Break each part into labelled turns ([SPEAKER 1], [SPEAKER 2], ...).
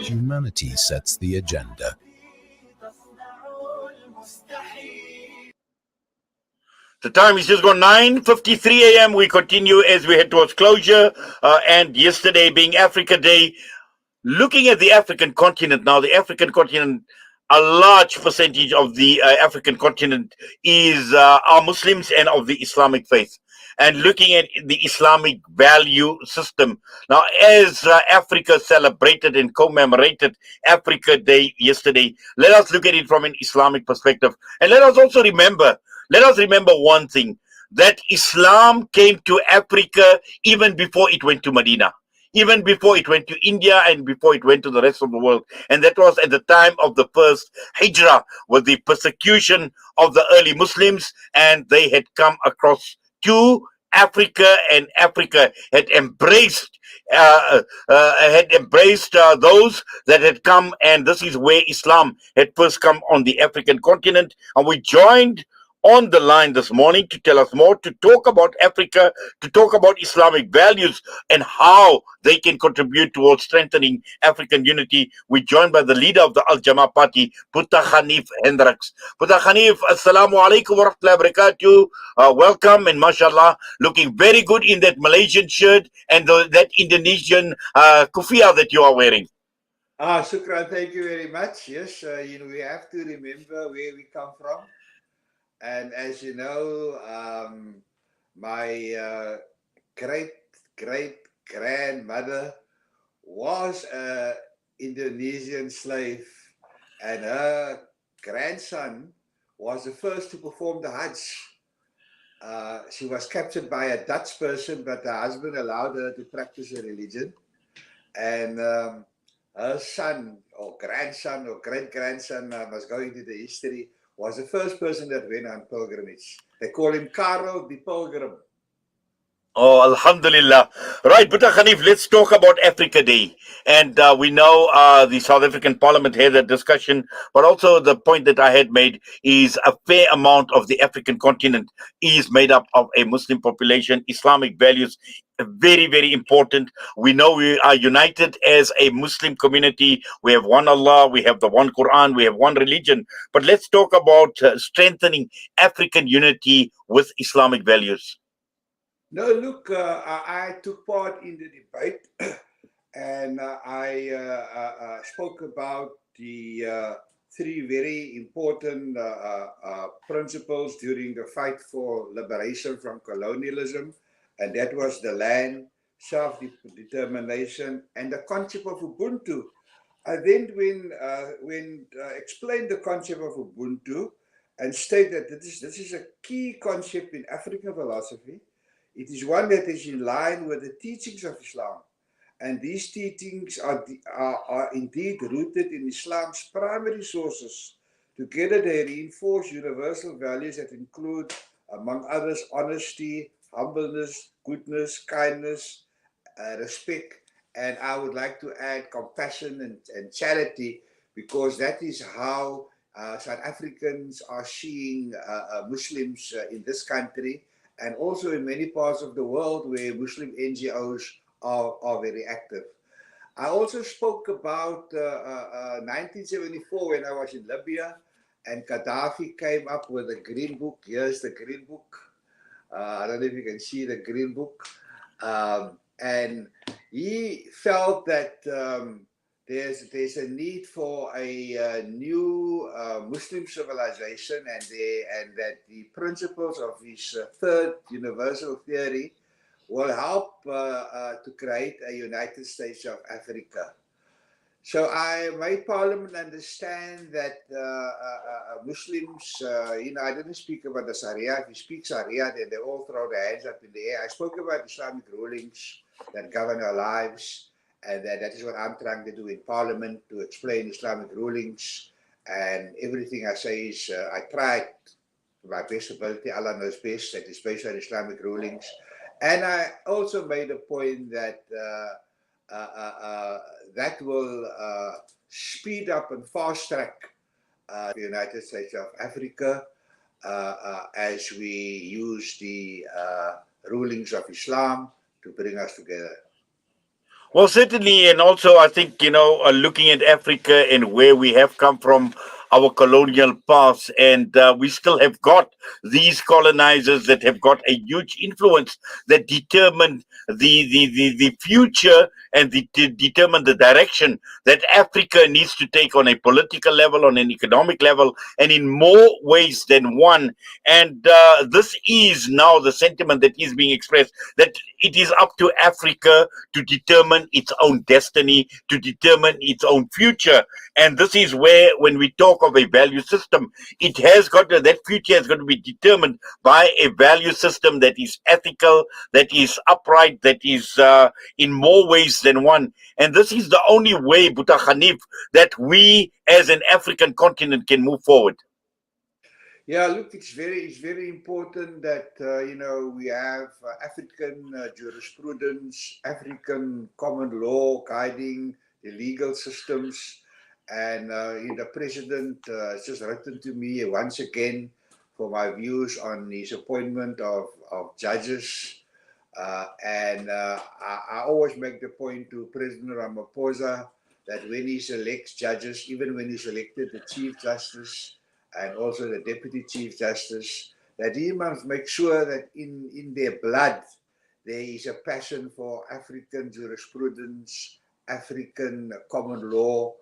[SPEAKER 1] Humanity sets the agenda.
[SPEAKER 2] The time is just gone 9:53 a.m. We continue as we head towards closure. And yesterday being Africa Day, looking at the African continent now, the African continent, a large percentage of the African continent are Muslims and of the Islamic faith. And looking at the Islamic value system. Now, as Africa celebrated and commemorated Africa Day yesterday, let us look at it from an Islamic perspective. And let us remember one thing, that Islam came to Africa even before it went to Medina, even before it went to India and before it went to the rest of the world. And that was at the time of the first Hijrah, with the persecution of the early Muslims, and they had come across to Africa, and Africa had embraced those that had come, and this is where Islam had first come on the African continent. And we joined on the line this morning to tell us more, to talk about Africa, to talk about Islamic values and how they can contribute towards strengthening African unity. We're joined by the leader of the Jama-ah party, Ganief Hendricks. Ganief, assalamu alaikum wa rahmatullahi wa barakatuh. Welcome, and mashallah, looking very good in that Malaysian shirt and that Indonesian kufiya that you are wearing.
[SPEAKER 3] Shukran, thank you very much. Yes, we have to remember where we come from. And as you know, my great-great-grandmother was an Indonesian slave, and her grandson was the first to perform the Hajj. She was captured by a Dutch person, but her husband allowed her to practice her religion. And her son or grandson or great-grandson must go into the history, was the first person that went on pilgrimage. They call him Karel the Pilgrim.
[SPEAKER 2] Oh, Alhamdulillah. Right, Buta Ganief, let's talk about Africa Day. And we know the South African Parliament had that discussion, but also the point that I had made is a fair amount of the African continent is made up of a Muslim population. Islamic values very, very important. We know we are united as a Muslim community. We have one Allah, we have the one Quran, we have one religion. But let's talk about strengthening African unity with Islamic values.
[SPEAKER 3] No, look, I took part in the debate and I spoke about the three very important principles during the fight for liberation from colonialism. And that was the land, self-determination, and the concept of Ubuntu. I then, when explained the concept of Ubuntu and stated that this is a key concept in African philosophy, it is one that is in line with the teachings of Islam. And these teachings are indeed rooted in Islam's primary sources. Together, they reinforce universal values that include, among others, honesty, humbleness, goodness, kindness, respect, and I would like to add compassion and charity, because that is how South Africans are seeing Muslims in this country, and also in many parts of the world where Muslim NGOs are very active. I also spoke about 1974 when I was in Libya, and Gaddafi came up with a green book. Here's the green book. I don't know if you can see the green book. And he felt that there's a need for a new Muslim civilization, and that the principles of his third universal theory will help to create a United States of Africa. So I made Parliament understand that Muslims, I didn't speak about the Sharia. If you speak Sharia, then they all throw their hands up in the air. I spoke about Islamic rulings that govern our lives, and that is what I'm trying to do in Parliament, to explain Islamic rulings. And everything I say is, I tried to my best ability, Allah knows best, that is based on Islamic rulings. And I also made a point that that will speed up and fast track the United States of Africa as we use the rulings of Islam to bring us together.
[SPEAKER 2] Well, certainly, and also I think looking at Africa and where we have come from, our colonial past, and we still have got these colonizers that have got a huge influence that determine the future and determine the direction that Africa needs to take on a political level, on an economic level, and in more ways than one. And this is now the sentiment that is being expressed that it is up to Africa to determine its own destiny, to determine its own future. And this is where, when we talk of a value system, it has got to, that future has got to be determined by a value system that is ethical, that is upright, that is in more ways than one. And this is the only way, Buta Ganief, that we as an African continent can move forward.
[SPEAKER 3] Yeah, look, it's very important that we have African jurisprudence, African common law guiding the legal systems, and the president has just written to me once again for my views on his appointment of judges, and I always make the point to President Ramaphosa that when he selects judges, even when he selected the Chief Justice and also the Deputy Chief Justice, that he must make sure that in their blood there is a passion for African jurisprudence, African common law.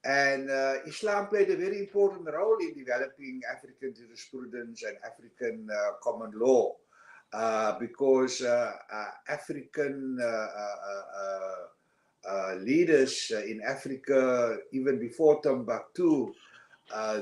[SPEAKER 3] And Islam played a very important role in developing African jurisprudence and African common law. Because African leaders in Africa, even before Timbuktu,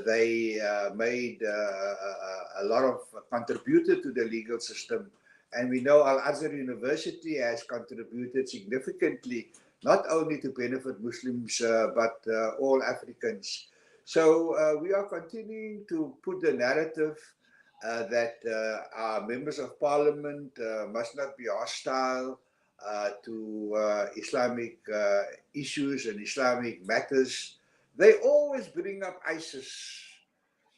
[SPEAKER 3] they made a lot of contributed to the legal system. And we know Al-Azhar University has contributed significantly, not only to benefit Muslims, but all Africans. So we are continuing to put the narrative that our members of parliament must not be hostile to Islamic issues and Islamic matters. They always bring up ISIS,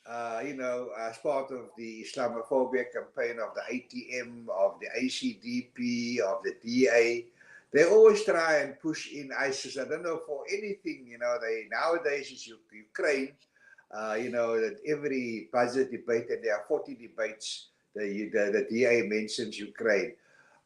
[SPEAKER 3] as part of the Islamophobia campaign of the ATM, of the ACDP, of the DA. They always try and push in ISIS. I don't know for anything, they nowadays is Ukraine. That every budget debate, and there are 40 debates, the DA mentions Ukraine.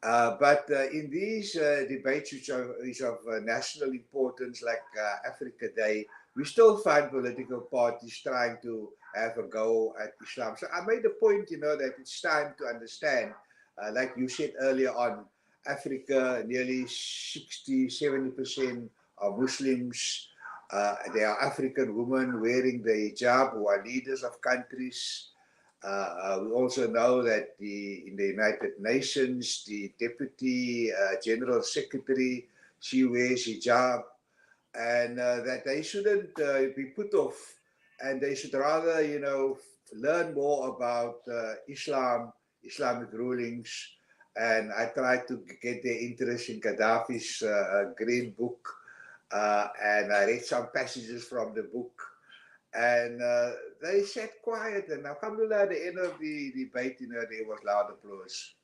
[SPEAKER 3] But in these debates, which are of national importance, like Africa Day, we still find political parties trying to have a go at Islam. So I made the point, that it's time to understand, like you said earlier on, Africa, nearly 60-70% are Muslims. There are African women wearing the hijab who are leaders of countries. We also know that in the United Nations, the Deputy General Secretary, she wears hijab, and that they shouldn't be put off, and they should rather, learn more about Islamic rulings. And I tried to get their interest in Gaddafi's Green Book, and I read some passages from the book. And they sat quiet, and alhamdulillah, at the end of the debate, there was loud applause.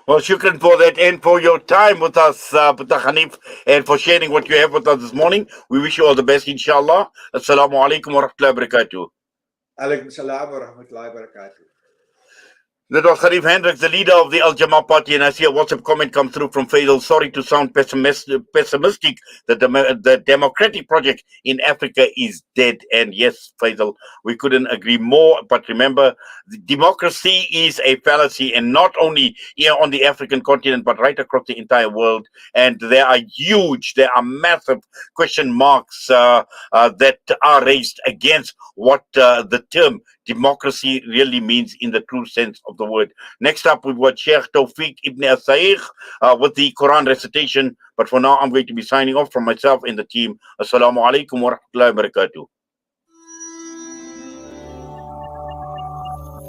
[SPEAKER 2] Well, shukran for that and for your time with us, Buta Ganief, and for sharing what you have with us this morning. We wish you all the best, inshallah. Assalamu alaikum wa rahmatullahi wa barakatuh.
[SPEAKER 3] Alaikum salam wa rahmatullahi wa barakatuh.
[SPEAKER 2] That was Ganief Hendricks, the leader of the Jama-ah party, and I see a WhatsApp comment come through from Faisal. Sorry to sound pessimistic. The democratic project in Africa is dead. And yes, Faisal, we couldn't agree more. But remember, the democracy is a fallacy, and not only here on the African continent, but right across the entire world. And there are massive question marks that are raised against what the term democracy really means in the true sense of the word. Next up, we've got Sheikh Tawfiq Ibn Asayikh with the Quran recitation. But for now, I'm going to be signing off from myself and the team. Assalamu alaikum wa rahmatullahi wa barakatuh.